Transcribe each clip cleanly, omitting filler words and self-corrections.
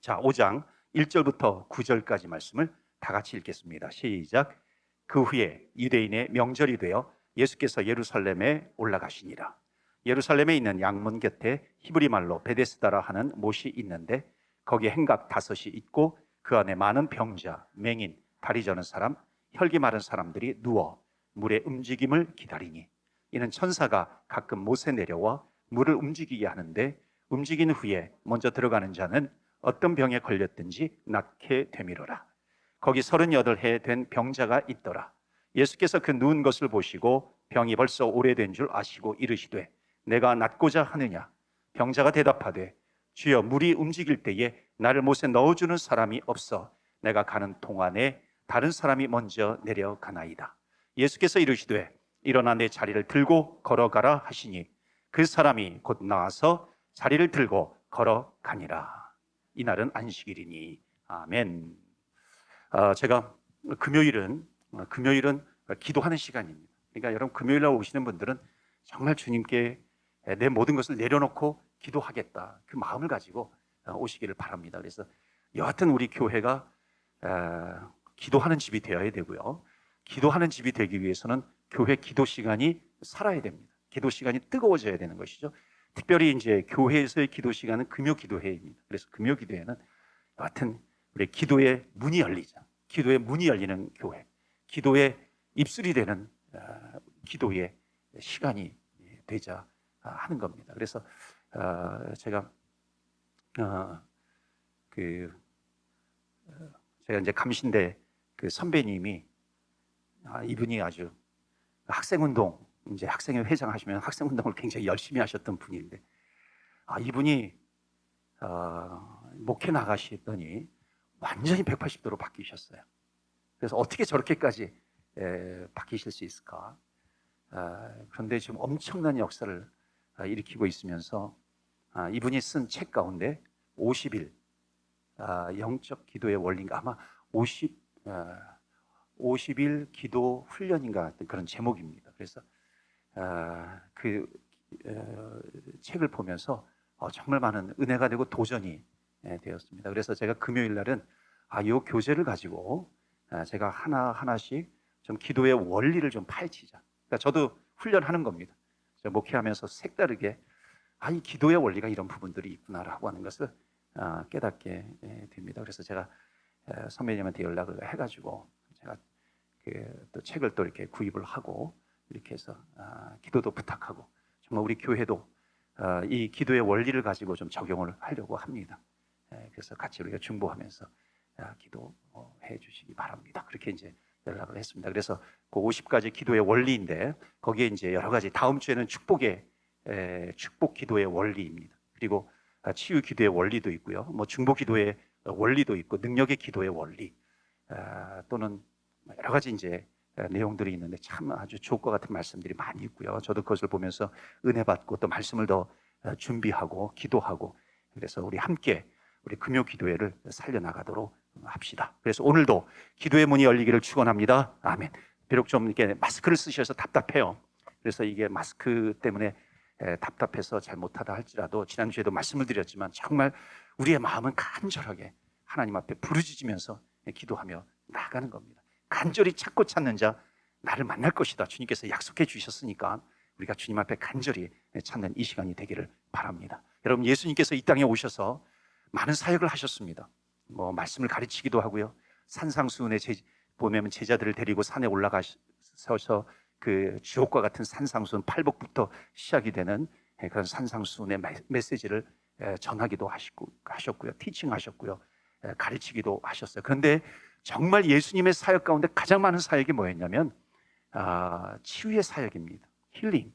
자, 5장 1절부터 9절까지 말씀을 다 같이 읽겠습니다. 시작. 그 후에 유대인의 명절이 되어 예수께서 예루살렘에 올라가시니라. 예루살렘에 있는 양문 곁에 히브리 말로 베데스다라 하는 못이 있는데 거기에 행각 5이 있고 그 안에 많은 병자, 맹인, 다리 저는 사람, 혈기 마른 사람들이 누워 물의 움직임을 기다리니 이는 천사가 가끔 못에 내려와 물을 움직이게 하는데 움직인 후에 먼저 들어가는 자는 어떤 병에 걸렸든지 낫게 되미로라. 거기 38해 된 병자가 있더라. 예수께서 그 누운 것을 보시고 병이 벌써 오래된 줄 아시고 이르시되 내가 낫고자 하느냐? 병자가 대답하되 주여, 물이 움직일 때에 나를 못에 넣어주는 사람이 없어 내가 가는 동안에 다른 사람이 먼저 내려가나이다. 예수께서 이르시되 일어나 내 자리를 들고 걸어가라 하시니 그 사람이 곧 나와서 자리를 들고 걸어가니라. 이날은 안식일이니. 아멘. 제가 금요일은 기도하는 시간입니다. 그러니까 여러분, 금요일 날 오시는 분들은 정말 주님께 내 모든 것을 내려놓고 기도하겠다, 그 마음을 가지고 오시기를 바랍니다. 그래서 여하튼 우리 교회가 기도하는 집이 되어야 되고요, 기도하는 집이 되기 위해서는 교회 기도 시간이 살아야 됩니다. 기도 시간이 뜨거워져야 되는 것이죠. 특별히 이제 교회에서의 기도 시간은 금요 기도회입니다. 그래서 금요 기도회는 여하튼 우리 기도의 문이 열리자, 기도의 문이 열리는 교회, 기도의 입술이 되는 기도의 시간이 되자 하는 겁니다. 그래서 제가 이제 감신대 그 선배님이 이분이 아주 학생운동, 이제 학생회 회장 하시면 학생운동을 굉장히 열심히 하셨던 분인데 이분이 목회 나가시더니 완전히 180도로 바뀌셨어요. 그래서 어떻게 저렇게까지 바뀌실 수 있을까? 그런데 지금 엄청난 역사를 일으키고 있으면서 이분이 쓴 책 가운데 50일 영적 기도의 원리인가, 아마 50일 기도 훈련인가 같은 그런 제목입니다. 그래서 그 책을 보면서 정말 많은 은혜가 되고 도전이 되었습니다. 그래서 제가 금요일 날은 이 교재를 가지고 제가 하나씩 좀 기도의 원리를 좀 파헤치자. 그러니까 저도 훈련하는 겁니다. 제가 목회하면서 색다르게 이 기도의 원리가 이런 부분들이 있구나라고 하는 것을 깨닫게 됩니다. 그래서 제가 선배님한테 연락을 해가지고 제가 또 책을 또 이렇게 구입을 하고 이렇게 해서 기도도 부탁하고, 정말 우리 교회도 이 기도의 원리를 가지고 좀 적용을 하려고 합니다. 그래서 같이 우리가 중보하면서 기도해 주시기 바랍니다. 그렇게 이제 연락을 했습니다. 그래서 그 50가지 기도의 원리인데 거기에 이제 여러 가지, 다음 주에는 축복 기도의 원리입니다. 그리고 치유 기도의 원리도 있고요, 뭐 중보 기도의 원리도 있고, 능력의 기도의 원리, 또는 여러 가지 이제 내용들이 있는데 참 아주 좋을 것 같은 말씀들이 많이 있고요. 저도 그것을 보면서 은혜 받고 또 말씀을 더 준비하고 기도하고, 그래서 우리 함께 우리 금요 기도회를 살려나가도록 합시다. 그래서 오늘도 기도의 문이 열리기를 축원합니다. 아멘. 비록 좀 이렇게 마스크를 쓰셔서 답답해요. 그래서 이게 마스크 때문에 답답해서 잘 못하다 할지라도 지난주에도 말씀을 드렸지만 정말 우리의 마음은 간절하게 하나님 앞에 부르짖으면서 기도하며 나아가는 겁니다. 간절히 찾고 찾는 자 나를 만날 것이다, 주님께서 약속해 주셨으니까 우리가 주님 앞에 간절히 찾는 이 시간이 되기를 바랍니다. 여러분, 예수님께서 이 땅에 오셔서 많은 사역을 하셨습니다. 뭐 말씀을 가르치기도 하고요, 산상수훈에 보면 제자들을 데리고 산에 올라가셔서 그 주옥과 같은 산상수훈, 팔복부터 시작이 되는 그런 산상수훈의 메시지를 전하기도 하셨고요, 티칭하셨고요, 가르치기도 하셨어요. 그런데 정말 예수님의 사역 가운데 가장 많은 사역이 뭐였냐면 치유의 사역입니다. 힐링,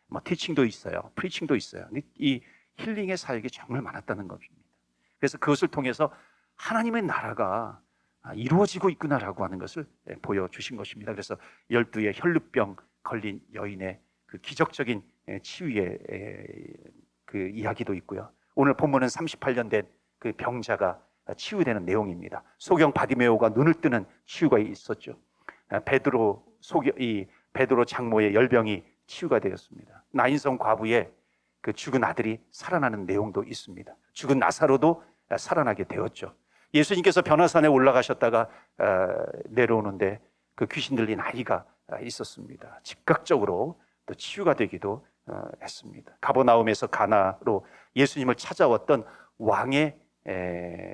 뭐 티칭도 있어요, 프리칭도 있어요. 이 힐링의 사역이 정말 많았다는 것입니다. 그래서 그것을 통해서 하나님의 나라가 이루어지고 있구나라고 하는 것을 보여주신 것입니다. 그래서 12의 혈루병 걸린 여인의 그 기적적인 치유의 그 이야기도 있고요, 오늘 본문은 38년 된 그 병자가 치유되는 내용입니다. 소경 바디메오가 눈을 뜨는 치유가 있었죠. 베드로 장모의 열병이 치유가 되었습니다. 나인성 과부의 그 죽은 아들이 살아나는 내용도 있습니다. 죽은 나사로도 살아나게 되었죠. 예수님께서 변화산에 올라가셨다가 내려오는데 그 귀신 들린 아이가 있었습니다. 즉각적으로 또 치유가 되기도 했습니다. 가버나움에서 가나로 예수님을 찾아왔던 왕의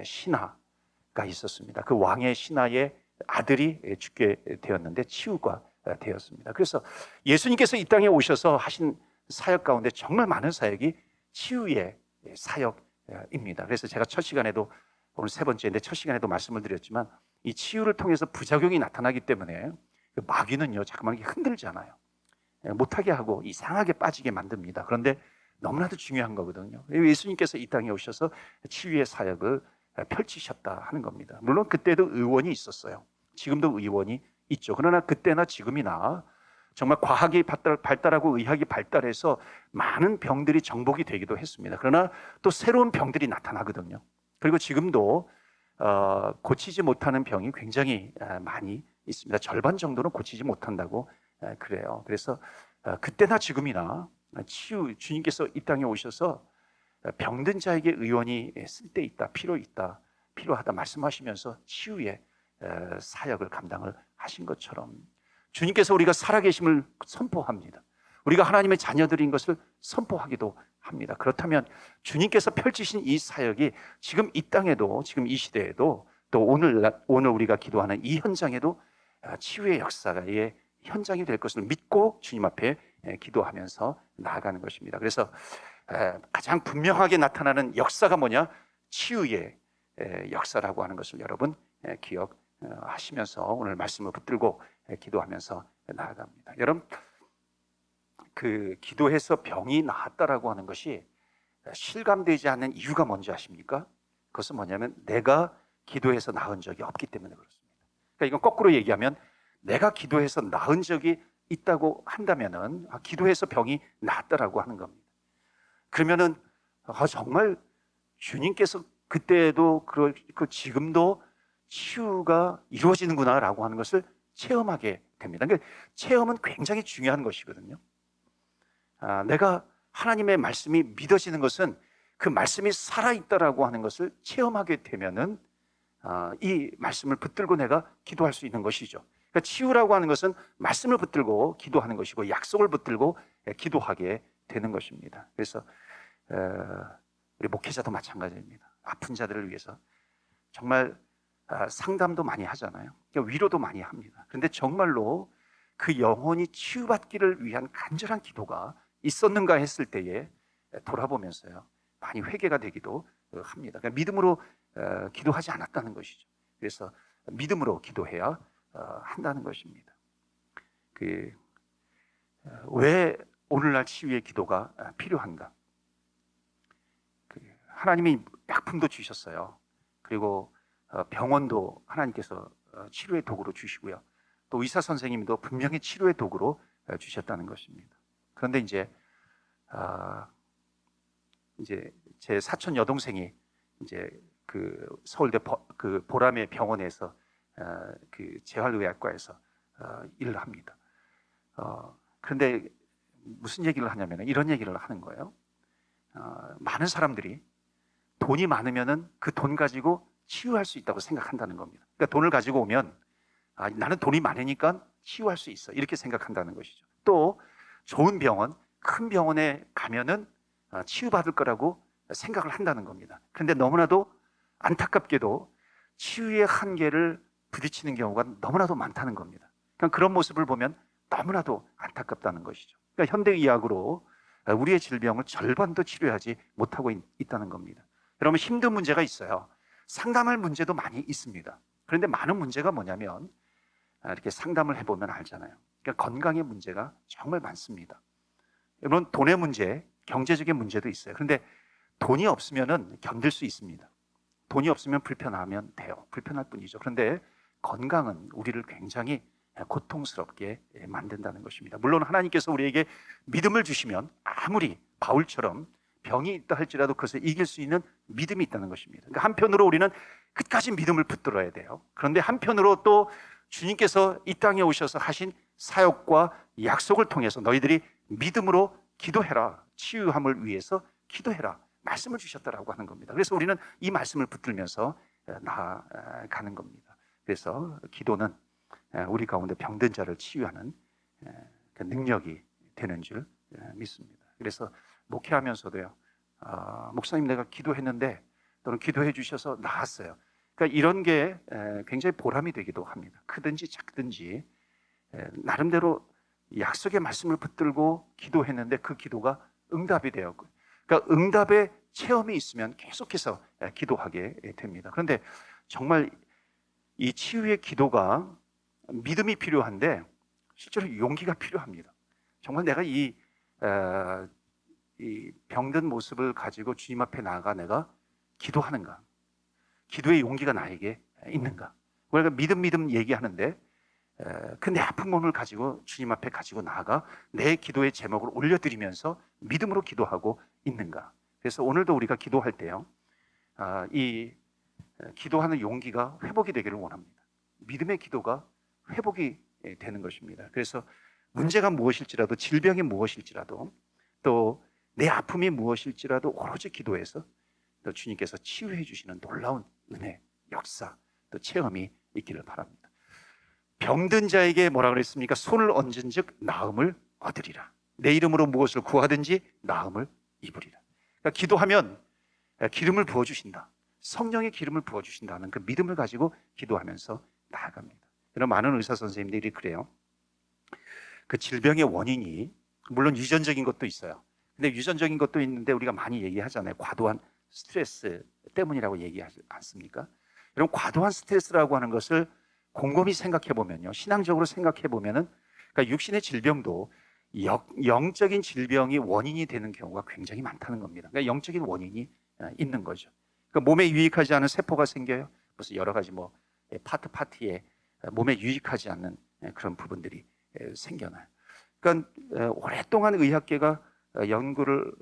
신하가 있었습니다. 그 왕의 신하의 아들이 죽게 되었는데 치유가 되었습니다. 그래서 예수님께서 이 땅에 오셔서 하신 사역 가운데 정말 많은 사역이 치유의 사역입니다. 그래서 제가 첫 시간에도, 오늘 세 번째인데 첫 시간에도 말씀을 드렸지만, 이 치유를 통해서 부작용이 나타나기 때문에 마귀는요 자꾸만 흔들잖아요. 못하게 하고 이상하게 빠지게 만듭니다. 그런데 너무나도 중요한 거거든요. 예수님께서 이 땅에 오셔서 치유의 사역을 펼치셨다 하는 겁니다. 물론 그때도 의원이 있었어요. 지금도 의원이 있죠. 그러나 그때나 지금이나 정말 과학이 발달하고 의학이 발달해서 많은 병들이 정복이 되기도 했습니다. 그러나 또 새로운 병들이 나타나거든요. 그리고 지금도 고치지 못하는 병이 굉장히 많이 있습니다. 절반 정도는 고치지 못한다고 그래요. 그래서 그때나 지금이나 주님께서 이 땅에 오셔서 병든 자에게 의원이 쓸데있다, 필요하다 말씀하시면서 치유의 사역을 감당을 하신 것처럼 주님께서 우리가 살아계심을 선포합니다. 우리가 하나님의 자녀들인 것을 선포하기도 합니다. 그렇다면 주님께서 펼치신 이 사역이 지금 이 땅에도, 지금 이 시대에도, 또 오늘 우리가 기도하는 이 현장에도 치유의 역사의 현장이 될 것을 믿고 주님 앞에 기도하면서 나아가는 것입니다. 그래서 가장 분명하게 나타나는 역사가 뭐냐? 치유의 역사라고 하는 것을 여러분 기억하시면서 오늘 말씀을 붙들고 기도하면서 나아갑니다. 여러분, 그 기도해서 병이 나았다라고 하는 것이 실감되지 않는 이유가 뭔지 아십니까? 그것은 뭐냐면 내가 기도해서 나은 적이 없기 때문에 그렇습니다. 그러니까 이건 거꾸로 얘기하면 내가 기도해서 나은 적이 있다고 한다면은 기도해서 병이 나았다라고 하는 겁니다. 그러면은 정말 주님께서 그때도 지금도 치유가 이루어지는구나라고 하는 것을 체험하게 됩니다. 그러니까 체험은 굉장히 중요한 것이거든요. 내가 하나님의 말씀이 믿어지는 것은 그 말씀이 살아있다라고 하는 것을 체험하게 되면은 이 말씀을 붙들고 내가 기도할 수 있는 것이죠. 그러니까 치유라고 하는 것은 말씀을 붙들고 기도하는 것이고 약속을 붙들고 기도하게 되는 것입니다. 그래서 우리 목회자도 마찬가지입니다. 아픈 자들을 위해서 정말 상담도 많이 하잖아요. 그러니까 위로도 많이 합니다. 그런데 정말로 그 영혼이 치유받기를 위한 간절한 기도가 있었는가 했을 때에 돌아보면서요 많이 회개가 되기도 합니다. 그러니까 믿음으로 기도하지 않았다는 것이죠. 그래서 믿음으로 기도해야 한다는 것입니다. 왜 오늘날 치유의 기도가 필요한가? 하나님이 약품도 주셨어요. 그리고 병원도 하나님께서 치료의 도구로 주시고요. 또 의사 선생님도 분명히 치료의 도구로 주셨다는 것입니다. 그런데 이제 제 사촌 여동생이 이제 그 서울대 그 보람의 병원에서 그 재활의학과에서 일을 합니다. 그런데 무슨 얘기를 하냐면 이런 얘기를 하는 거예요. 많은 사람들이 돈이 많으면은 그 돈 가지고 치유할 수 있다고 생각한다는 겁니다. 그러니까 돈을 가지고 오면 나는 돈이 많으니까 치유할 수 있어 이렇게 생각한다는 것이죠. 또 좋은 병원, 큰 병원에 가면은 치유받을 거라고 생각을 한다는 겁니다. 그런데 너무나도 안타깝게도 치유의 한계를 부딪히는 경우가 너무나도 많다는 겁니다. 그러니까 그런 모습을 보면 너무나도 안타깝다는 것이죠. 그러니까 현대의학으로 우리의 질병을 절반도 치료하지 못하고 있다는 겁니다. 여러분, 힘든 문제가 있어요. 상담할 문제도 많이 있습니다. 그런데 많은 문제가 뭐냐면 이렇게 상담을 해보면 알잖아요. 그러니까 건강의 문제가 정말 많습니다. 여러분, 돈의 문제, 경제적인 문제도 있어요. 그런데 돈이 없으면 견딜 수 있습니다. 돈이 없으면 불편하면 돼요. 불편할 뿐이죠. 그런데 건강은 우리를 굉장히 고통스럽게 만든다는 것입니다. 물론 하나님께서 우리에게 믿음을 주시면 아무리 바울처럼 병이 있다 할지라도 그것을 이길 수 있는 믿음이 있다는 것입니다. 그러니까 한편으로 우리는 끝까지 믿음을 붙들어야 돼요. 그런데 한편으로 또 주님께서 이 땅에 오셔서 하신 사역과 약속을 통해서 너희들이 믿음으로 기도해라, 치유함을 위해서 기도해라 말씀을 주셨다라고 하는 겁니다. 그래서 우리는 이 말씀을 붙들면서 나아가는 겁니다. 그래서 기도는 우리 가운데 병든 자를 치유하는 그 능력이 되는 줄 믿습니다. 그래서 목회하면서도요, 목사님 내가 기도했는데 또는 기도해 주셔서 나았어요. 그러니까 이런 게 굉장히 보람이 되기도 합니다. 크든지 작든지 나름대로 약속의 말씀을 붙들고 기도했는데 그 기도가 응답이 되었고, 그러니까 응답의 체험이 있으면 계속해서 기도하게 됩니다. 그런데 정말 이 치유의 기도가 믿음이 필요한데 실제로 용기가 필요합니다. 정말 내가 이 병든 모습을 가지고 주님 앞에 나아가 내가 기도하는가? 기도의 용기가 나에게 있는가? 우리가 믿음 얘기하는데 그 내 아픈 몸을 가지고 주님 앞에 가지고 나아가 내 기도의 제목을 올려드리면서 믿음으로 기도하고 있는가? 그래서 오늘도 우리가 기도할 때요, 이 기도하는 용기가 회복이 되기를 원합니다. 믿음의 기도가 회복이 되는 것입니다. 그래서 문제가 무엇일지라도, 질병이 무엇일지라도, 또 내 아픔이 무엇일지라도 오로지 기도해서 또 주님께서 치유해 주시는 놀라운 은혜, 역사, 또 체험이 있기를 바랍니다. 병든 자에게 뭐라 그랬습니까? 손을 얹은 즉 나음을 얻으리라. 내 이름으로 무엇을 구하든지 나음을 입으리라. 그러니까 기도하면 기름을 부어주신다. 성령의 기름을 부어주신다는 그 믿음을 가지고 기도하면서 나아갑니다. 이런 많은 의사 선생님들이 그래요. 그 질병의 원인이 물론 유전적인 것도 있어요. 근데 유전적인 것도 있는데 우리가 많이 얘기하잖아요. 과도한 스트레스 때문이라고 얘기하지 않습니까? 여러분, 과도한 스트레스라고 하는 것을 곰곰이 생각해 보면요, 신앙적으로 생각해 보면은, 그러니까 육신의 질병도 영적인 질병이 원인이 되는 경우가 굉장히 많다는 겁니다. 그러니까 영적인 원인이 있는 거죠. 그러니까 몸에 유익하지 않은 세포가 생겨요. 무슨 여러 가지 뭐 파트에 몸에 유익하지 않는 그런 부분들이 생겨나요. 그러니까 오랫동안 의학계가 연구를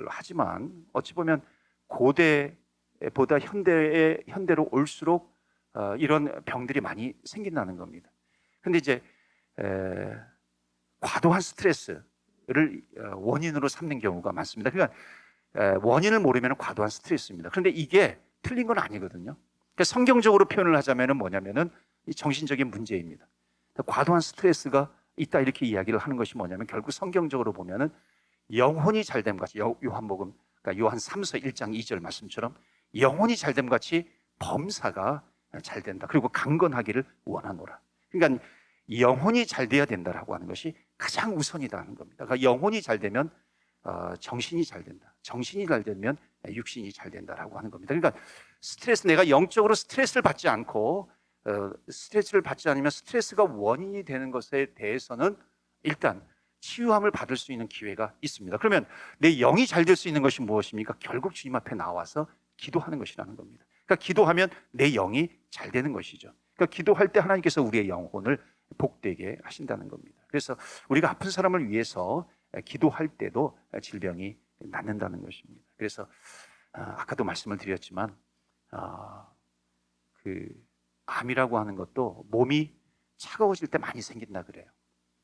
하지만 어찌 보면 고대보다 현대로 올수록 이런 병들이 많이 생긴다는 겁니다. 근데 이제 과도한 스트레스를 원인으로 삼는 경우가 많습니다. 그러니까 원인을 모르면 과도한 스트레스입니다. 그런데 이게 틀린 건 아니거든요. 그러니까 성경적으로 표현을 하자면 뭐냐면은 이 정신적인 문제입니다. 과도한 스트레스가 있다 이렇게 이야기를 하는 것이 뭐냐면 결국 성경적으로 보면은 영혼이 잘됨 같이, 요한복음, 그러니까 요한 3서 1장 2절 말씀처럼 영혼이 잘됨 같이 범사가 잘 된다. 그리고 강건하기를 원하노라. 그러니까 영혼이 잘 돼야 된다라고 하는 것이 가장 우선이라는 겁니다. 그러니까 영혼이 잘 되면 정신이 잘 된다. 정신이 잘 되면 육신이 잘 된다라고 하는 겁니다. 그러니까 내가 영적으로 스트레스를 받지 않고 스트레스를 받지 않으면 스트레스가 원인이 되는 것에 대해서는 일단 치유함을 받을 수 있는 기회가 있습니다. 그러면 내 영이 잘 될 수 있는 것이 무엇입니까? 결국 주님 앞에 나와서 기도하는 것이라는 겁니다. 그러니까 기도하면 내 영이 잘 되는 것이죠. 그러니까 기도할 때 하나님께서 우리의 영혼을 복되게 하신다는 겁니다. 그래서 우리가 아픈 사람을 위해서 기도할 때도 질병이 낫는다는 것입니다. 그래서 아까도 말씀을 드렸지만 그 암이라고 하는 것도 몸이 차가워질 때 많이 생긴다 그래요.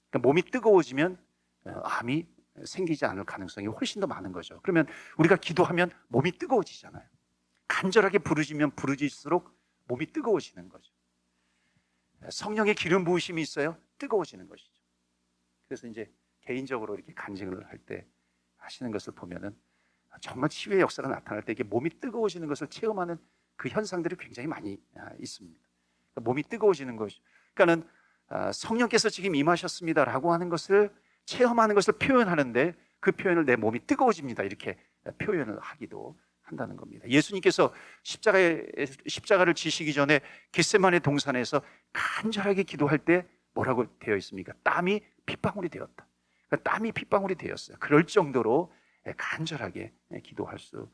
그러니까 몸이 뜨거워지면 암이 생기지 않을 가능성이 훨씬 더 많은 거죠. 그러면 우리가 기도하면 몸이 뜨거워지잖아요. 간절하게 부르짖으면 부르짖을수록 몸이 뜨거워지는 거죠. 성령의 기름 부으심이 있어요. 뜨거워지는 것이죠. 그래서 이제 개인적으로 이렇게 간증을 할 때 하시는 것을 보면은 정말 치유의 역사가 나타날 때 이게 몸이 뜨거워지는 것을 체험하는 그 현상들이 굉장히 많이 있습니다. 그러니까 몸이 뜨거워지는 것이, 그러니까는 성령께서 지금 임하셨습니다라고 하는 것을 체험하는 것을 표현하는데 그 표현을 내 몸이 뜨거워집니다 이렇게 표현을 하기도 한다는 겁니다. 예수님께서 십자가를 지시기 전에 겟세마네 동산에서 간절하게 기도할 때 뭐라고 되어 있습니까? 땀이 핏방울이 되었다. 그러니까 땀이 핏방울이 되었어요. 그럴 정도로 간절하게 기도할 수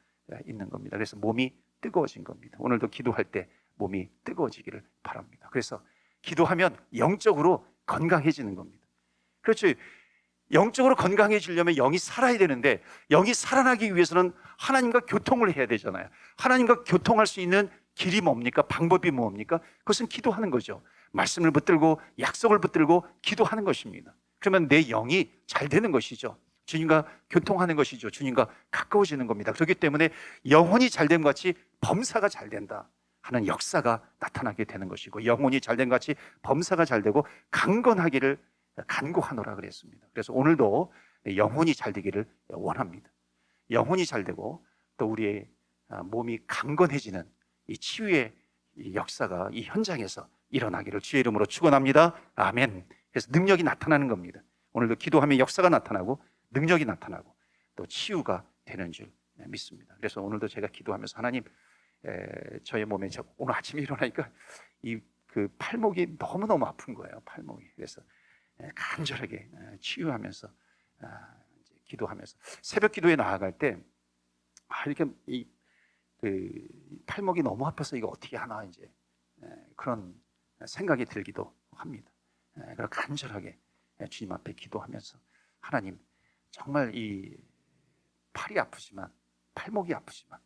있는 겁니다. 그래서 몸이 뜨거워진 겁니다. 오늘도 기도할 때 몸이 뜨거워지기를 바랍니다. 그래서 기도하면 영적으로 건강해지는 겁니다. 그렇죠. 영적으로 건강해지려면 영이 살아야 되는데 영이 살아나기 위해서는 하나님과 교통을 해야 되잖아요. 하나님과 교통할 수 있는 길이 뭡니까? 방법이 뭡니까? 그것은 기도하는 거죠. 말씀을 붙들고 약속을 붙들고 기도하는 것입니다. 그러면 내 영이 잘 되는 것이죠. 주님과 교통하는 것이죠. 주님과 가까워지는 겁니다. 그렇기 때문에 영혼이 잘된 것 같이 범사가 잘 된다 하는 역사가 나타나게 되는 것이고, 영혼이 잘된 것 같이 범사가 잘 되고 강건하기를 간구하노라 그랬습니다. 그래서 오늘도 영혼이 잘 되기를 원합니다. 영혼이 잘 되고 또 우리의 몸이 강건해지는 이 치유의 이 역사가 이 현장에서 일어나기를 주의 이름으로 축원합니다. 아멘. 그래서 능력이 나타나는 겁니다. 오늘도 기도하면 역사가 나타나고 능력이 나타나고 또 치유가 되는 줄 믿습니다. 그래서 오늘도 제가 기도하면서 하나님, 저의 몸에 오늘 아침에 일어나니까 그 팔목이 너무너무 아픈 거예요. 팔목이. 그래서 간절하게 치유하면서 이제 기도하면서 새벽 기도에 나아갈 때 이렇게 그 팔목이 너무 아파서 이거 어떻게 하나 이제 그런 생각이 들기도 합니다. 그래서 간절하게 주님 앞에 기도하면서 하나님, 정말 이 팔이 아프지만 팔목이 아프지만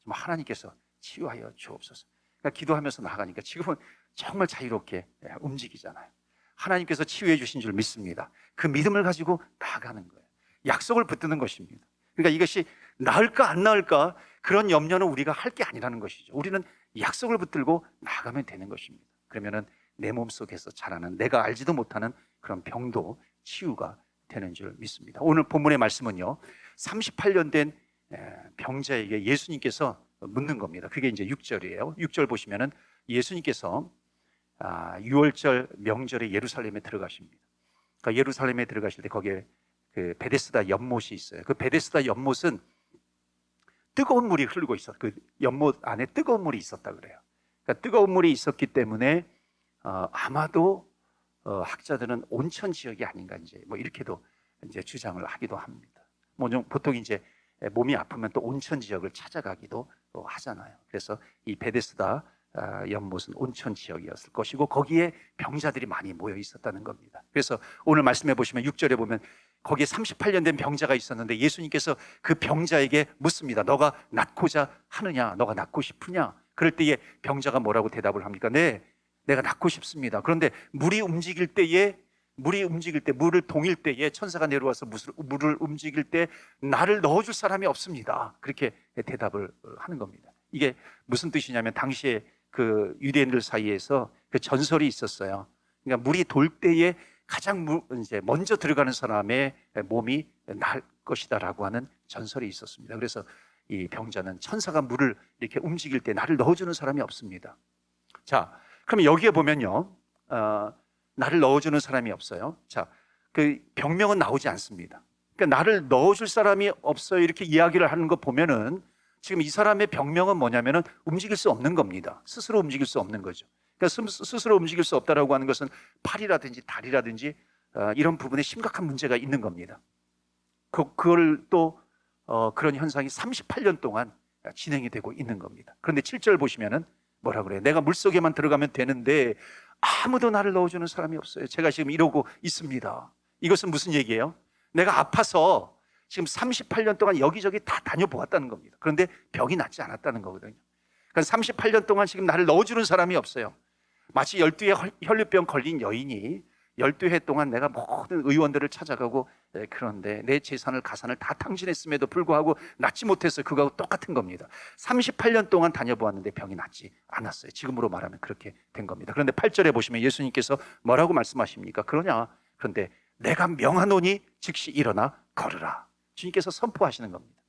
정말 하나님께서 치유하여 주옵소서. 그러니까 기도하면서 나가니까 지금은 정말 자유롭게 움직이잖아요. 하나님께서 치유해 주신 줄 믿습니다. 그 믿음을 가지고 나아가는 거예요. 약속을 붙드는 것입니다. 그러니까 이것이 나을까 안 나을까 그런 염려는 우리가 할 게 아니라는 것이죠. 우리는 약속을 붙들고 나아가면 되는 것입니다. 그러면은 내 몸속에서 자라는 내가 알지도 못하는 그런 병도 치유가 되는 줄 믿습니다. 오늘 본문의 말씀은요, 38년 된 병자에게 예수님께서 묻는 겁니다. 그게 이제 6절이에요. 6절 보시면은 예수님께서 6월절 명절에 예루살렘에 들어가십니다. 그러니까 예루살렘에 들어가실 때 거기에 그 베데스다 연못이 있어요. 그 베데스다 연못은 뜨거운 물이 흐르고 있어. 그 연못 안에 뜨거운 물이 있었다 그래요. 그러니까 뜨거운 물이 있었기 때문에 아마도 학자들은 온천 지역이 아닌가 이제 뭐 이렇게도 이제 주장을 하기도 합니다. 뭐 보통 이제 몸이 아프면 또 온천 지역을 찾아가기도 하잖아요. 그래서 이 베데스다 연못은 온천 지역이었을 것이고 거기에 병자들이 많이 모여 있었다는 겁니다. 그래서 오늘 말씀해 보시면 6절에 보면 거기에 38년 된 병자가 있었는데 예수님께서 그 병자에게 묻습니다. 너가 낫고자 하느냐? 너가 낫고 싶으냐? 그럴 때에 병자가 뭐라고 대답을 합니까? 네, 내가 낫고 싶습니다. 그런데 물이 움직일 때 물을 동일 때에 천사가 내려와서 물을 움직일 때 나를 넣어줄 사람이 없습니다. 그렇게 대답을 하는 겁니다. 이게 무슨 뜻이냐면 당시에 그 유대인들 사이에서 그 전설이 있었어요. 그러니까 물이 돌 때에 가장 이제 먼저 들어가는 사람의 몸이 나을 것이다라고 하는 전설이 있었습니다. 그래서 이 병자는 천사가 물을 이렇게 움직일 때 나를 넣어주는 사람이 없습니다. 자, 그럼 여기에 보면요, 나를 넣어주는 사람이 없어요. 자, 그 병명은 나오지 않습니다. 그러니까 나를 넣어줄 사람이 없어요. 이렇게 이야기를 하는 거 보면은 지금 이 사람의 병명은 뭐냐면은 움직일 수 없는 겁니다. 스스로 움직일 수 없는 거죠. 그러니까 스스로 움직일 수 없다라고 하는 것은 팔이라든지 다리라든지 이런 부분에 심각한 문제가 있는 겁니다. 그걸 또 그런 현상이 38년 동안 진행이 되고 있는 겁니다. 그런데 7절 보시면은 뭐라 그래요? 내가 물속에만 들어가면 되는데 아무도 나를 넣어주는 사람이 없어요. 제가 지금 이러고 있습니다. 이것은 무슨 얘기예요? 내가 아파서 지금 38년 동안 여기저기 다 다녀보았다는 겁니다. 그런데 병이 낫지 않았다는 거거든요. 그러니까 38년 동안 지금 나를 넣어주는 사람이 없어요. 마치 12회 혈류병 걸린 여인이 12회 동안 내가 모든 의원들을 찾아가고 그런데 내 재산을 가산을 다 탕진했음에도 불구하고 낫지 못해서 그거하고 똑같은 겁니다. 38년 동안 다녀보았는데 병이 낫지 않았어요. 지금으로 말하면 그렇게 된 겁니다. 그런데 8절에 보시면 예수님께서 뭐라고 말씀하십니까? 그런데 내가 명하노니 즉시 일어나 걸으라. 주님께서 선포하시는 겁니다.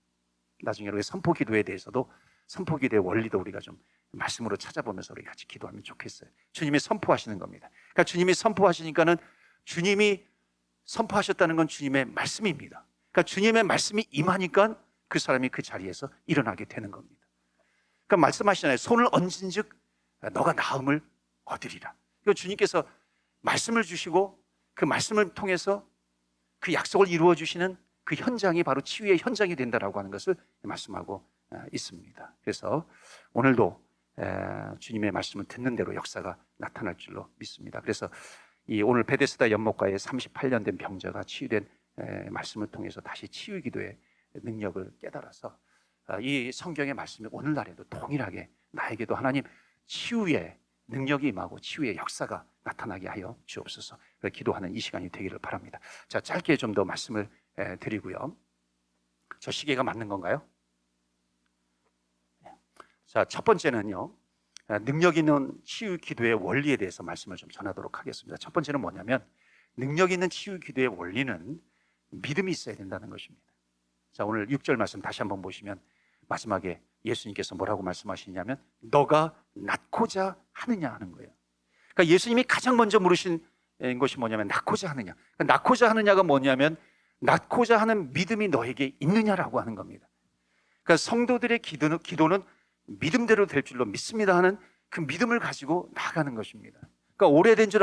나중에 우리 선포 기도에 대해서도 선포 기도의 원리도 우리가 좀 말씀으로 찾아보면서 우리 같이 기도하면 좋겠어요. 주님이 선포하시는 겁니다. 그러니까 주님이 선포하시니까는 주님이 선포하셨다는 건 주님의 말씀입니다. 그러니까 주님의 말씀이 임하니까 그 사람이 그 자리에서 일어나게 되는 겁니다. 그러니까 말씀하시잖아요. 손을 얹은즉 너가 나음을 얻으리라. 그러니까 주님께서 말씀을 주시고 그 말씀을 통해서 그 약속을 이루어 주시는 그 현장이 바로 치유의 현장이 된다라고 하는 것을 말씀하고 있습니다. 그래서 오늘도 주님의 말씀을 듣는 대로 역사가 나타날 줄로 믿습니다. 그래서 이 오늘 베데스다 연못가에 38년 된 병자가 치유된 말씀을 통해서 다시 치유 기도의 능력을 깨달아서 이 성경의 말씀이 오늘날에도 동일하게 나에게도 하나님 치유의 능력이 임하고 치유의 역사가 나타나게 하여 주옵소서. 기도하는 이 시간이 되기를 바랍니다. 자, 짧게 좀 더 말씀을 드리고요. 저 시계가 맞는 건가요? 자, 첫 번째는요, 능력 있는 치유 기도의 원리에 대해서 말씀을 좀 전하도록 하겠습니다. 첫 번째는 뭐냐면, 능력 있는 치유 기도의 원리는 믿음이 있어야 된다는 것입니다. 자, 오늘 6절 말씀 다시 한번 보시면 마지막에 예수님께서 뭐라고 말씀하시냐면, 너가 낫고자 하느냐 하는 거예요. 그러니까 예수님이 가장 먼저 물으신 것이 뭐냐면, 낫고자 하느냐. 그러니까 낫고자 하느냐가 뭐냐면, 낫고자 하는 믿음이 너에게 있느냐라고 하는 겁니다. 그러니까 성도들의 기도는 믿음대로 될 줄로 믿습니다 하는 그 믿음을 가지고 나가는 것입니다. 그러니까 오래된 줄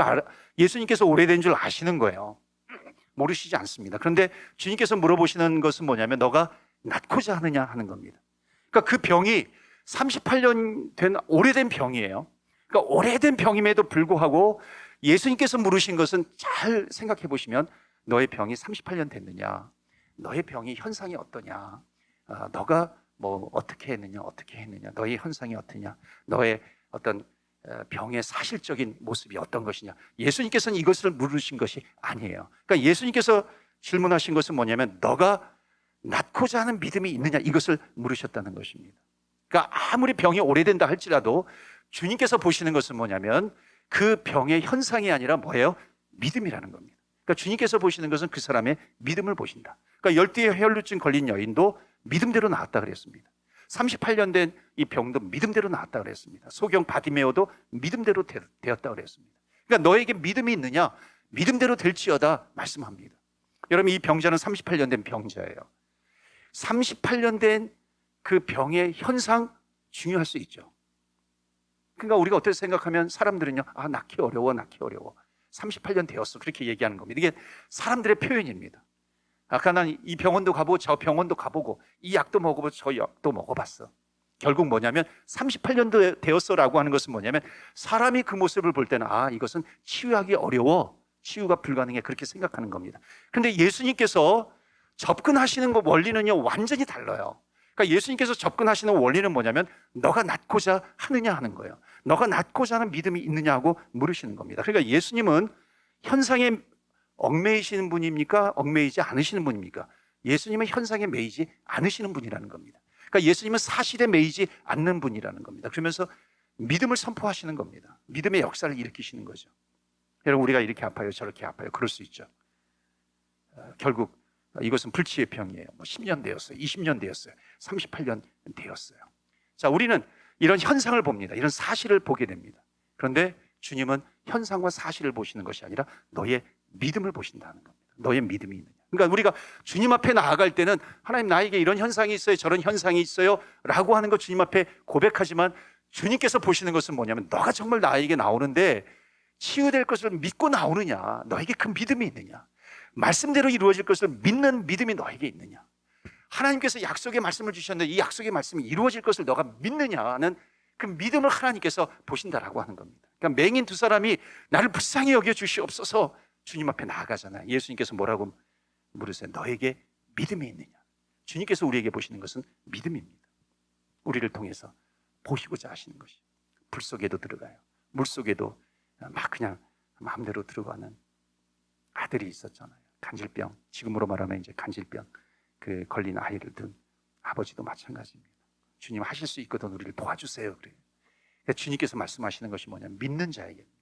예수님께서 오래된 줄 아시는 거예요. 모르시지 않습니다. 그런데 주님께서 물어보시는 것은 뭐냐면, 너가 낫고자 하느냐 하는 겁니다. 그러니까 그 병이 38년 된 오래된 병이에요. 그러니까 오래된 병임에도 불구하고 예수님께서 물으신 것은, 잘 생각해 보시면, 너의 병이 38년 됐느냐, 너의 병이 현상이 어떠냐, 너가 뭐 어떻게 했느냐, 너의 현상이 어떠냐, 너의 어떤 병의 사실적인 모습이 어떤 것이냐. 예수님께서는 이것을 물으신 것이 아니에요. 그러니까 예수님께서 질문하신 것은 뭐냐면, 너가 낫고자 하는 믿음이 있느냐, 이것을 물으셨다는 것입니다. 그러니까 아무리 병이 오래된다 할지라도 주님께서 보시는 것은 뭐냐면, 그 병의 현상이 아니라 뭐예요? 믿음이라는 겁니다. 그러니까 주님께서 보시는 것은 그 사람의 믿음을 보신다. 그러니까 열두의 혈루증 걸린 여인도 믿음대로 나았다 그랬습니다. 38년 된 이 병도 믿음대로 나았다 그랬습니다. 소경 바디메오도 믿음대로 되었다 그랬습니다. 그러니까 너에게 믿음이 있느냐, 믿음대로 될지어다 말씀합니다. 여러분, 이 병자는 38년 된 병자예요. 38년 된 그 병의 현상 중요할 수 있죠. 그러니까 우리가 어떻게 생각하면, 사람들은요, 낳기 어려워 38년 되었어, 그렇게 얘기하는 겁니다. 이게 사람들의 표현입니다. 아까 난 이 병원도 가보고 저 병원도 가보고 이 약도 먹어보고 저 약도 먹어봤어. 결국 뭐냐면 38년 되었어라고 하는 것은 뭐냐면, 사람이 그 모습을 볼 때는 이것은 치유하기 어려워, 치유가 불가능해, 그렇게 생각하는 겁니다. 그런데 예수님께서 접근하시는 거 원리는요, 완전히 달라요. 그러니까 예수님께서 접근하시는 원리는 뭐냐면, 너가 낫고자 하느냐 하는 거예요. 너가 낫고자 하는 믿음이 있느냐고 물으시는 겁니다. 그러니까 예수님은 현상에 얽매이시는 분입니까? 얽매이지 않으시는 분입니까? 예수님은 현상에 매이지 않으시는 분이라는 겁니다. 그러니까 예수님은 사실에 매이지 않는 분이라는 겁니다. 그러면서 믿음을 선포하시는 겁니다. 믿음의 역사를 일으키시는 거죠. 여러분, 우리가 이렇게 아파요, 저렇게 아파요, 그럴 수 있죠. 결국 이것은 불치의 병이에요. 10년 되었어요, 20년 되었어요, 38년 되었어요. 자, 우리는 이런 현상을 봅니다. 이런 사실을 보게 됩니다. 그런데 주님은 현상과 사실을 보시는 것이 아니라 너의 믿음을 보신다는 겁니다. 너의 믿음이 있느냐. 그러니까 우리가 주님 앞에 나아갈 때는, 하나님, 나에게 이런 현상이 있어요, 저런 현상이 있어요 라고 하는 것 주님 앞에 고백하지만, 주님께서 보시는 것은 뭐냐면, 너가 정말 나에게 나오는데 치유될 것을 믿고 나오느냐, 너에게 그 믿음이 있느냐, 말씀대로 이루어질 것을 믿는 믿음이 너에게 있느냐, 하나님께서 약속의 말씀을 주셨는데 이 약속의 말씀이 이루어질 것을 너가 믿느냐는 그 믿음을 하나님께서 보신다라고 하는 겁니다. 그러니까 맹인 두 사람이 나를 불쌍히 여겨 주시옵소서 주님 앞에 나아가잖아요. 예수님께서 뭐라고 물으세요? 너에게 믿음이 있느냐. 주님께서 우리에게 보시는 것은 믿음입니다. 우리를 통해서 보시고자 하시는 것이. 불 속에도 들어가요, 물 속에도 막 그냥 마음대로 들어가는 아들이 있었잖아요. 간질병, 지금으로 말하면 이제 간질병 그 걸린 아이를 둔 아버지도 마찬가지입니다. 주님 하실 수 있거든, 우리를 도와주세요, 그래요. 그러니까 주님께서 말씀하시는 것이 뭐냐면, 믿는 자에게입니다.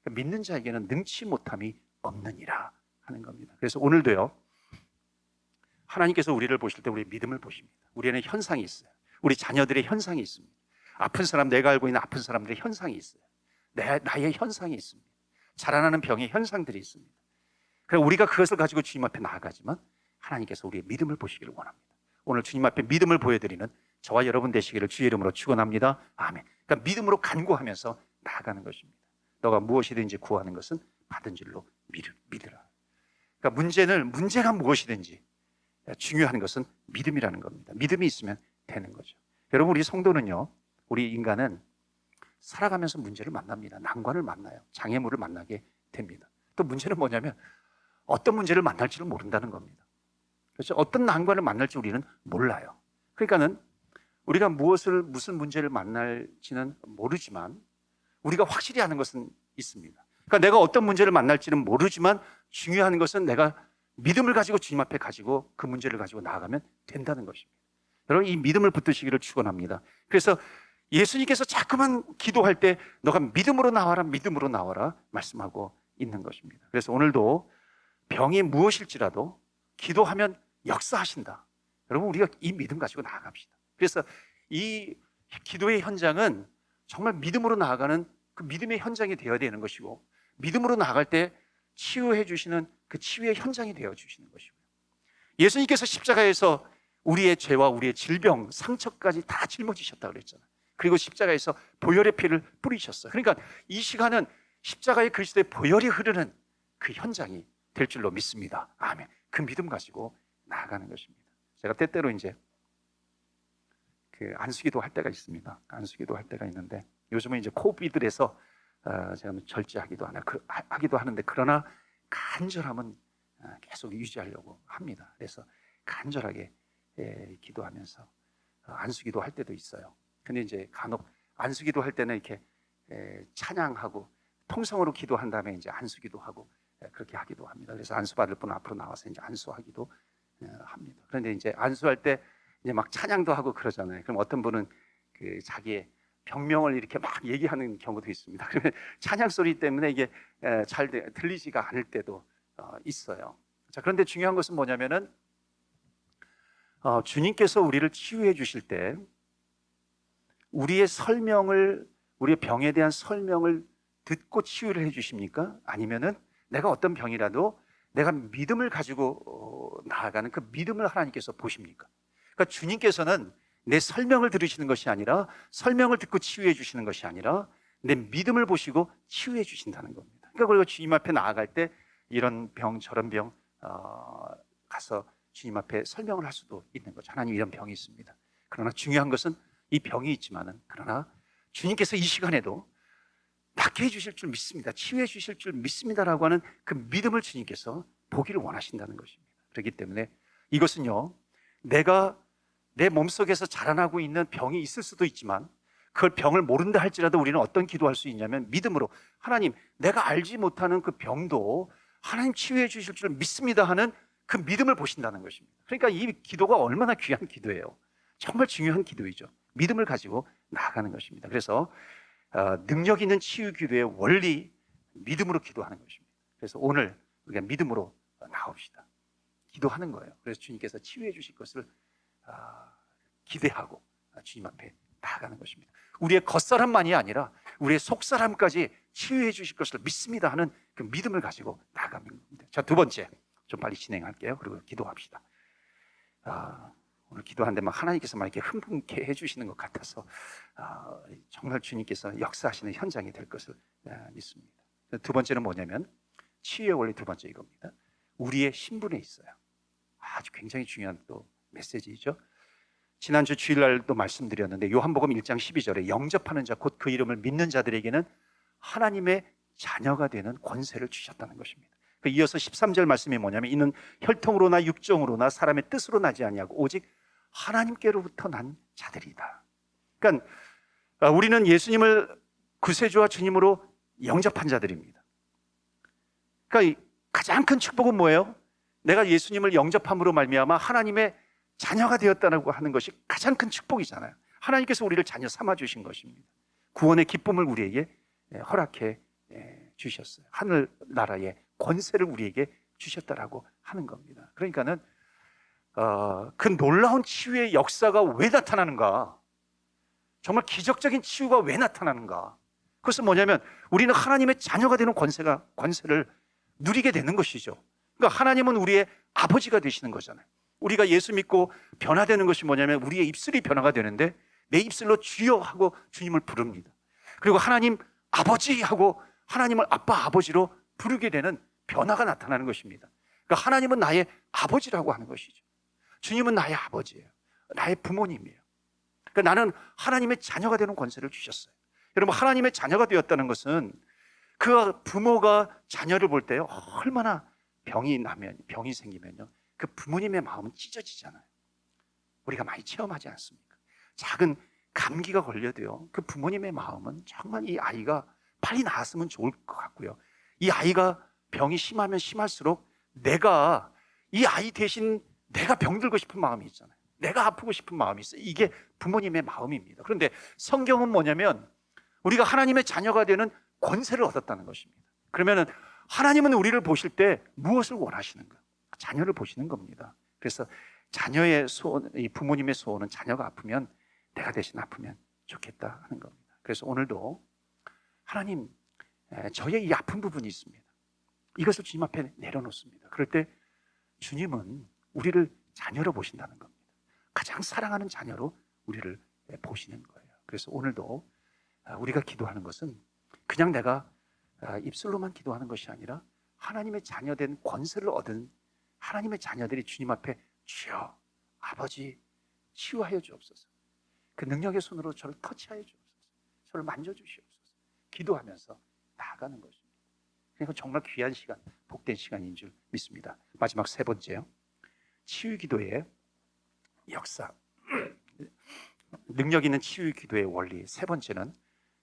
그러니까 믿는 자에게는 능치 못함이 없느니라 하는 겁니다. 그래서 오늘도요, 하나님께서 우리를 보실 때 우리의 믿음을 보십니다. 우리에는 현상이 있어요. 우리 자녀들의 현상이 있습니다. 아픈 사람, 내가 알고 있는 아픈 사람들의 현상이 있어요. 나의 현상이 있습니다. 자라나는 병의 현상들이 있습니다. 그래서 우리가 그것을 가지고 주님 앞에 나아가지만, 하나님께서 우리의 믿음을 보시기를 원합니다. 오늘 주님 앞에 믿음을 보여드리는 저와 여러분 되시기를 주의 이름으로 축원합니다. 아멘. 그러니까 믿음으로 간구하면서 나아가는 것입니다. 너가 무엇이든지 구하는 것은 받은 줄로 믿으라. 그러니까 문제가 무엇이든지 중요한 것은 믿음이라는 겁니다. 믿음이 있으면 되는 거죠. 여러분, 우리 성도는요, 우리 인간은 살아가면서 문제를 만납니다. 난관을 만나요. 장애물을 만나게 됩니다. 또 문제는 뭐냐면, 어떤 문제를 만날지를 모른다는 겁니다. 그렇죠? 어떤 난관을 만날지 우리는 몰라요. 그러니까는 우리가 무슨 문제를 만날지는 모르지만 우리가 확실히 아는 것은 있습니다. 그러니까 내가 어떤 문제를 만날지는 모르지만 중요한 것은 내가 믿음을 가지고 주님 앞에 가지고 그 문제를 가지고 나아가면 된다는 것입니다. 여러분, 이 믿음을 붙드시기를 축원합니다. 그래서 예수님께서 자꾸만 기도할 때 너가 믿음으로 나와라, 믿음으로 나와라 말씀하고 있는 것입니다. 그래서 오늘도 병이 무엇일지라도 기도하면 역사하신다. 여러분, 우리가 이 믿음 가지고 나아갑시다. 그래서 이 기도의 현장은 정말 믿음으로 나아가는 그 믿음의 현장이 되어야 되는 것이고, 믿음으로 나아갈 때 치유해 주시는 그 치유의 현장이 되어 주시는 것이고요. 예수님께서 십자가에서 우리의 죄와 우리의 질병, 상처까지 다 짊어지셨다고 그랬잖아요. 그리고 십자가에서 보혈의 피를 뿌리셨어요. 그러니까 이 시간은 십자가의 그리스도의 보혈이 흐르는 그 현장이 될 줄로 믿습니다. 아멘. 그 믿음 가지고 나아가는 것입니다. 제가 때때로 이제 그 안수기도 할 때가 있습니다. 안수기도 할 때가 있는데, 요즘은 이제 코비드에서 제가 절제하기도 하기도 하는데, 그러나 간절함은 계속 유지하려고 합니다. 그래서 간절하게 기도하면서 안수기도 할 때도 있어요. 근데 이제 간혹 안수기도 할 때는 이렇게 찬양하고 통성으로 기도한 다음에 이제 안수기도 하고 그렇게 하기도 합니다. 그래서 안수 받을 분 앞으로 나와서 이제 안수하기도 합니다. 그런데 이제 안수할 때 이제 막 찬양도 하고 그러잖아요. 그럼 어떤 분은 그 자기의 병명을 이렇게 막 얘기하는 경우도 있습니다. 그러면 찬양 소리 때문에 이게 잘 들리지가 않을 때도 있어요. 자, 그런데 중요한 것은 뭐냐면은 주님께서 우리를 치유해 주실 때 우리의 병에 대한 설명을 듣고 치유를 해 주십니까? 아니면은 내가 어떤 병이라도 내가 믿음을 가지고 나아가는 그 믿음을 하나님께서 보십니까? 그러니까 주님께서는 내 설명을 들으시는 것이 아니라, 설명을 듣고 치유해 주시는 것이 아니라 내 믿음을 보시고 치유해 주신다는 겁니다. 그러니까 그리고 주님 앞에 나아갈 때 이런 병 저런 병 가서 주님 앞에 설명을 할 수도 있는 거죠. 하나님, 이런 병이 있습니다. 그러나 중요한 것은 이 병이 있지만은, 그러나 주님께서 이 시간에도 낫게 해주실 줄 믿습니다, 치유해 주실 줄 믿습니다라고 하는 그 믿음을 주님께서 보기를 원하신다는 것입니다. 그렇기 때문에 이것은요, 내가 내 몸속에서 자라나고 있는 병이 있을 수도 있지만 그 병을 모른다 할지라도 우리는 어떤 기도할 수 있냐면 믿음으로, 하나님, 내가 알지 못하는 그 병도 하나님 치유해 주실 줄 믿습니다 하는 그 믿음을 보신다는 것입니다. 그러니까 이 기도가 얼마나 귀한 기도예요. 정말 중요한 기도이죠. 믿음을 가지고 나아가는 것입니다. 그래서 능력 있는 치유 기도의 원리, 믿음으로 기도하는 것입니다. 그래서 오늘 우리가 믿음으로 나옵시다. 기도하는 거예요. 그래서 주님께서 치유해 주실 것을 기대하고 주님 앞에 나아가는 것입니다. 우리의 겉사람만이 아니라 우리의 속사람까지 치유해 주실 것을 믿습니다 하는 그 믿음을 가지고 나아가는 겁니다. 자, 두 번째, 좀 빨리 진행할게요. 그리고 기도합시다. 오늘 기도하는데 막 하나님께서 막 이렇게 흥분케 해주시는 것 같아서 정말 주님께서 역사하시는 현장이 될 것을 믿습니다. 두 번째는 뭐냐면, 치유의 원리 두 번째 이겁니다. 우리의 신분에 있어요. 아주 굉장히 중요한 또 메시지죠. 지난주 주일날도 말씀드렸는데 요한복음 1장 12절에 영접하는 자, 곧 그 이름을 믿는 자들에게는 하나님의 자녀가 되는 권세를 주셨다는 것입니다. 이어서 13절 말씀이 뭐냐면, 이는 혈통으로나 육정으로나 사람의 뜻으로 나지 아니하고 오직 하나님께로부터 난 자들이다. 그러니까 우리는 예수님을 구세주와 주님으로 영접한 자들입니다. 그러니까 가장 큰 축복은 뭐예요? 내가 예수님을 영접함으로 말미암아 하나님의 자녀가 되었다고 하는 것이 가장 큰 축복이잖아요. 하나님께서 우리를 자녀 삼아 주신 것입니다. 구원의 기쁨을 우리에게 허락해 주셨어요. 하늘나라의 권세를 우리에게 주셨다라고 하는 겁니다. 그러니까는 그 놀라운 치유의 역사가 왜 나타나는가? 정말 기적적인 치유가 왜 나타나는가? 그것은 뭐냐면, 우리는 하나님의 자녀가 되는 권세를 누리게 되는 것이죠. 그러니까 하나님은 우리의 아버지가 되시는 거잖아요. 우리가 예수 믿고 변화되는 것이 뭐냐면, 우리의 입술이 변화가 되는데 내 입술로 주여 하고 주님을 부릅니다. 그리고 하나님 아버지 하고 하나님을 아빠 아버지로 부르게 되는 변화가 나타나는 것입니다. 그러니까 하나님은 나의 아버지라고 하는 것이죠. 주님은 나의 아버지예요. 나의 부모님이에요. 그러니까 나는 하나님의 자녀가 되는 권세를 주셨어요. 여러분, 하나님의 자녀가 되었다는 것은 그 부모가 자녀를 볼 때요, 얼마나 병이 생기면요, 그 부모님의 마음은 찢어지잖아요. 우리가 많이 체험하지 않습니까? 작은 감기가 걸려도요, 그 부모님의 마음은 정말 이 아이가 빨리 나았으면 좋을 것 같고요, 이 아이가 병이 심하면 심할수록 내가 이 아이 대신 내가 병들고 싶은 마음이 있잖아요. 내가 아프고 싶은 마음이 있어요. 이게 부모님의 마음입니다. 그런데 성경은 뭐냐면 우리가 하나님의 자녀가 되는 권세를 얻었다는 것입니다. 그러면은 하나님은 우리를 보실 때 무엇을 원하시는 거예요? 자녀를 보시는 겁니다. 그래서 자녀의 소원, 이 부모님의 소원은 자녀가 아프면 내가 대신 아프면 좋겠다 하는 겁니다. 그래서 오늘도 하나님, 저의 이 아픈 부분이 있습니다. 이것을 주님 앞에 내려놓습니다. 그럴 때 주님은 우리를 자녀로 보신다는 겁니다. 가장 사랑하는 자녀로 우리를 보시는 거예요. 그래서 오늘도 우리가 기도하는 것은 그냥 내가 입술로만 기도하는 것이 아니라 하나님의 자녀된 권세를 얻은 하나님의 자녀들이 주님 앞에 주여, 아버지 치유하여 주옵소서. 그 능력의 손으로 저를 터치하여 주옵소서. 저를 만져주시옵소서. 기도하면서 나아가는 것입니다. 그러니까 정말 귀한 시간, 복된 시간인 줄 믿습니다. 마지막 세 번째요, 치유 기도의 역사, 능력 있는 치유 기도의 원리. 세 번째는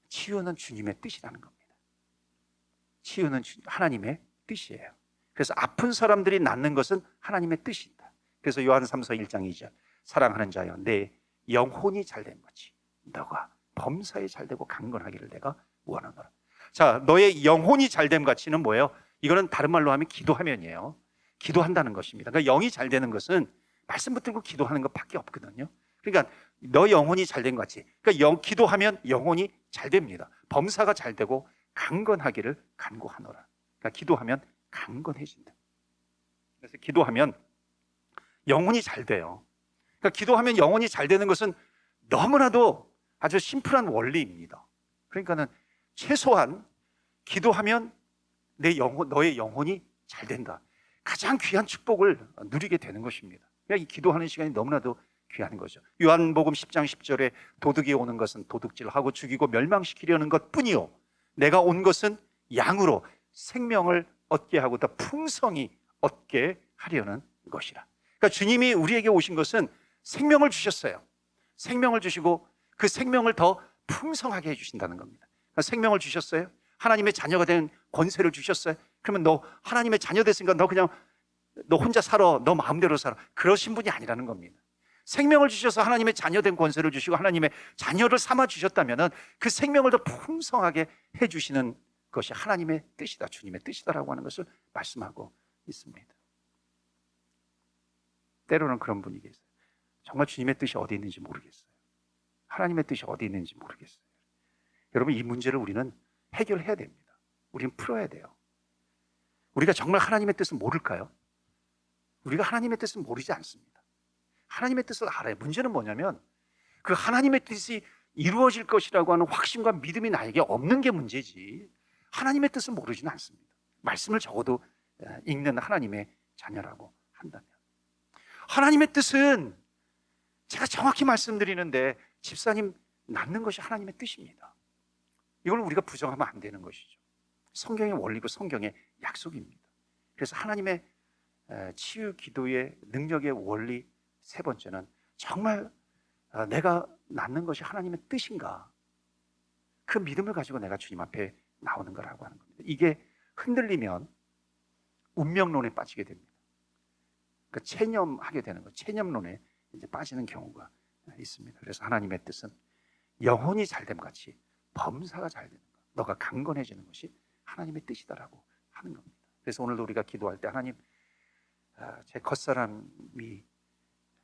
치유는 주님의 뜻이라는 겁니다. 치유는 하나님의 뜻이에요. 그래서 아픈 사람들이 낫는 것은 하나님의 뜻이다. 그래서 요한 3서 1장 2절, 사랑하는 자여, 내 영혼이 잘된 것이 너가 범사에 잘되고 강건하기를 내가 원하노라. 자, 너의 영혼이 잘됨 같이는 뭐예요? 이거는 다른 말로 하면 기도하면이에요. 기도한다는 것입니다. 그러니까 영이 잘 되는 것은 말씀 붙들고 기도하는 것밖에 없거든요. 그러니까 너 영혼이 잘된 것 같이, 그러니까 기도하면 영혼이 잘 됩니다. 범사가 잘 되고 강건하기를 간구하노라. 그러니까 기도하면 강건해진다. 그래서 기도하면 영혼이 잘 돼요. 그러니까 기도하면 영혼이 잘 되는 것은 너무나도 아주 심플한 원리입니다. 그러니까는 최소한 기도하면 너의 영혼이 잘 된다. 가장 귀한 축복을 누리게 되는 것입니다. 그러니까 이 기도하는 시간이 너무나도 귀한 거죠. 요한복음 10장 10절에 도둑이 오는 것은 도둑질하고 죽이고 멸망시키려는 것뿐이요, 내가 온 것은 양으로 생명을 얻게 하고 더 풍성히 얻게 하려는 것이라. 그러니까 주님이 우리에게 오신 것은 생명을 주셨어요. 생명을 주시고 그 생명을 더 풍성하게 해주신다는 겁니다. 그러니까 생명을 주셨어요. 하나님의 자녀가 된 권세를 주셨어요. 그러면 너 하나님의 자녀 됐으니까 너 혼자 살아, 너 마음대로 살아, 그러신 분이 아니라는 겁니다. 생명을 주셔서 하나님의 자녀 된 권세를 주시고 하나님의 자녀를 삼아 주셨다면 그 생명을 더 풍성하게 해주시는 것이 하나님의 뜻이다, 주님의 뜻이다라고 하는 것을 말씀하고 있습니다. 때로는 그런 분이 계세요. 정말 주님의 뜻이 어디 있는지 모르겠어요. 하나님의 뜻이 어디 있는지 모르겠어요. 여러분, 이 문제를 우리는 해결해야 됩니다. 우리는 풀어야 돼요. 우리가 정말 하나님의 뜻을 모를까요? 우리가 하나님의 뜻을 모르지 않습니다. 하나님의 뜻을 알아요. 문제는 뭐냐면 그 하나님의 뜻이 이루어질 것이라고 하는 확신과 믿음이 나에게 없는 게 문제지, 하나님의 뜻을 모르지는 않습니다. 말씀을 적어도 읽는 하나님의 자녀라고 한다면. 하나님의 뜻은 제가 정확히 말씀드리는데 집사님 낳는 것이 하나님의 뜻입니다. 이걸 우리가 부정하면 안 되는 것이죠. 성경의 원리고 성경의 약속입니다. 그래서 하나님의 치유 기도의 능력의 원리 세 번째는 정말 내가 낳는 것이 하나님의 뜻인가, 그 믿음을 가지고 내가 주님 앞에 나오는 거라고 하는 겁니다. 이게 흔들리면 운명론에 빠지게 됩니다. 그러니까 체념하게 되는 거, 체념론에 이제 빠지는 경우가 있습니다. 그래서 하나님의 뜻은 영혼이 잘됨 같이 범사가 잘 되는 것, 너가 강건해지는 것이 하나님의 뜻이다라고 하는 겁니다. 그래서 오늘도 우리가 기도할 때 하나님, 제 겉사람이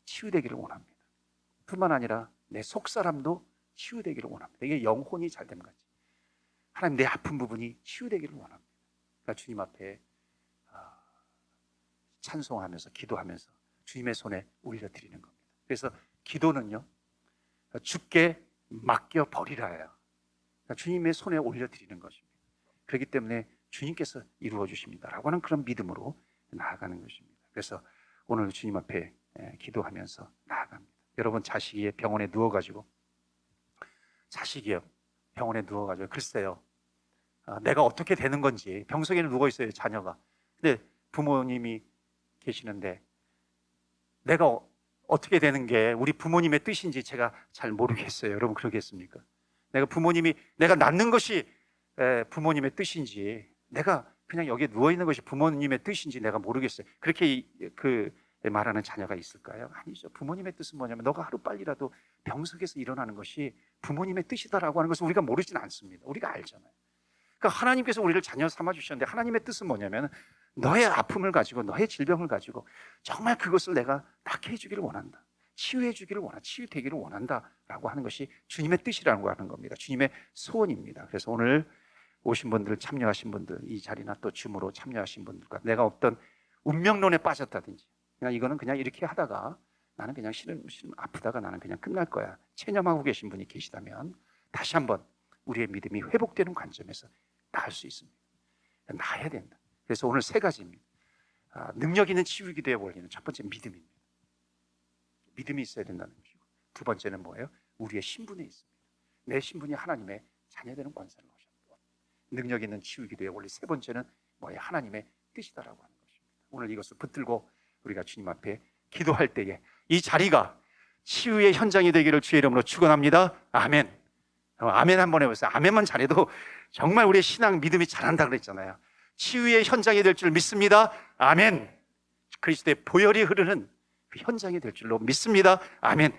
치유되기를 원합니다. 뿐만 아니라 내 속사람도 치유되기를 원합니다. 이게 영혼이 잘됨 같이 하나님, 내 아픈 부분이 치유되기를 원합니다. 그러니까 주님 앞에 찬송하면서 기도하면서 주님의 손에 올려드리는 겁니다. 그래서 기도는요, 주께 맡겨버리라예요. 그러니까 주님의 손에 올려드리는 것입니다. 그렇기 때문에 주님께서 이루어 주십니다라고 하는 그런 믿음으로 나아가는 것입니다. 그래서 오늘 주님 앞에 기도하면서 나아갑니다. 여러분, 자식이 병원에 누워가지고 글쎄요, 내가 어떻게 되는 건지, 병석에는 누워있어요, 자녀가. 근데 부모님이 계시는데 내가 어떻게 되는 게 우리 부모님의 뜻인지 제가 잘 모르겠어요. 여러분, 그러겠습니까? 내가 낳는 것이 부모님의 뜻인지, 내가 그냥 여기에 누워 있는 것이 부모님의 뜻인지 내가 모르겠어요. 그렇게 말하는 자녀가 있을까요? 아니죠. 부모님의 뜻은 뭐냐면 너가 하루 빨리라도 병석에서 일어나는 것이 부모님의 뜻이다라고 하는 것을 우리가 모르지는 않습니다. 우리가 알잖아요. 그러니까 하나님께서 우리를 자녀 삼아 주셨는데 하나님의 뜻은 뭐냐면 너의 아픔을 가지고 너의 질병을 가지고 정말 그것을 내가 낫게 해주기를 원한다. 치유해 주기를 원한다. 치유되기를 원한다라고 하는 것이 주님의 뜻이라고 하는 겁니다. 주님의 소원입니다. 그래서 오늘 오신 분들, 참여하신 분들, 이 자리나 또 줌으로 참여하신 분들과 내가 어떤 운명론에 빠졌다든지 그냥 이거는 그냥 이렇게 하다가 나는 그냥 싫음 아프다가 나는 그냥 끝날 거야 체념하고 계신 분이 계시다면 다시 한번 우리의 믿음이 회복되는 관점에서 나을 수 있습니다. 나아야 된다. 그래서 오늘 세 가지입니다. 능력 있는 치유 기도의 원리는 첫 번째 믿음입니다. 믿음이 있어야 된다는 것이고, 두 번째는 뭐예요? 우리의 신분에 있습니다. 내 신분이 하나님의 자녀되는 권세를 얻으셨고, 능력 있는 치유 기도의 원리 세 번째는 뭐예요? 하나님의 뜻이다라고 하는 것입니다. 오늘 이것을 붙들고 우리가 주님 앞에 기도할 때에 이 자리가 치유의 현장이 되기를 주의 이름으로 축원합니다. 아멘. 아멘 한번 해보세요. 아멘만 잘해도 정말 우리의 신앙 믿음이 자란다 그랬잖아요. 치유의 현장이 될 줄 믿습니다. 아멘. 그리스도의 보혈이 흐르는 그 현장이 될 줄로 믿습니다. 아멘.